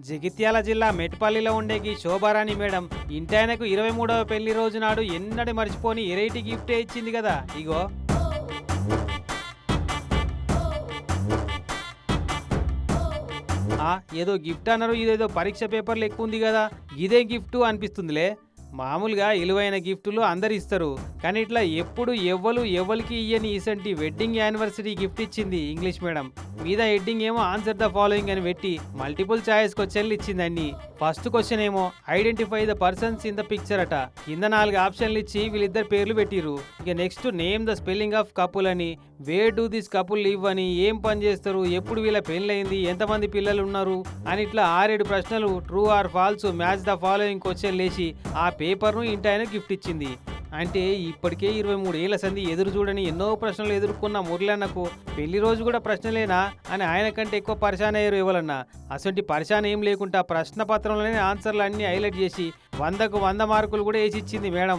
జగిత్యాల జిల్లా మెట్పల్లిలో ఉండే ఈ శోభారాణి మేడం ఇంటాయనకు 23వ పెళ్లి రోజు నాడు ఎన్నడి మర్చిపోని ఎరైటీ గిఫ్టే ఇచ్చింది కదా. ఇగో ఏదో గిఫ్ట్ అన్నారు, ఇదేదో పరీక్ష పేపర్లు ఎక్కువ ఉంది కదా, ఇదే గిఫ్ట్ అనిపిస్తుందిలే. మామూలుగా విలువైన గిఫ్టులు అందరు ఇస్తారు, కానీ ఇట్లా ఎప్పుడు ఎవ్వరికి ఇయ్యని ఇసంటి వెడ్డింగ్ యానివర్సరీ గిఫ్ట్ ఇచ్చింది ఇంగ్లీష్ మేడం. మీద హెడ్డింగ్ ఏమో ఆన్సర్ ద ఫాలోయింగ్ అని పెట్టి మల్టిపుల్ ఛాయిస్ క్వశ్చన్లు ఇచ్చింది అన్ని. ఫస్ట్ క్వశ్చన్ ఏమో identify the persons in the picture అట. కింద 4 ఆప్షన్లు ఇచ్చి వీళ్ళిద్దరు పేర్లు పెట్టిరు. ఇక next name the spelling of couple అని, where do this couple live అని, ఏం పని చేస్తారు, ఎప్పుడు వీళ్ళ పెళ్ళయింది, ఎంతమంది పిల్లలు ఉన్నారు అని ఇట్లా 6-7 ప్రశ్నలు true or false match the following question లేచి ఆ పేపర్ను ఇంటాయన గిఫ్ట్ ఇచ్చింది. అంటే ఇప్పటికే 23 ఏళ్ల సంది ఎదురు చూడని ఎన్నో ప్రశ్నలు ఎదుర్కొన్న మురళన్నకు పెళ్లి రోజు కూడా ప్రశ్నలేనా అని ఆయన కంటే ఎక్కువ పరిశాన్ అయ్యారు ఎవరన్నా. అసలు పరిశాన్ ఏం లేకుండా ప్రశ్న పత్రంలోనే ఆన్సర్లు అన్ని హైలైట్ చేసి 100కు 100 మార్కులు కూడా వేసి ఇచ్చింది మేడం.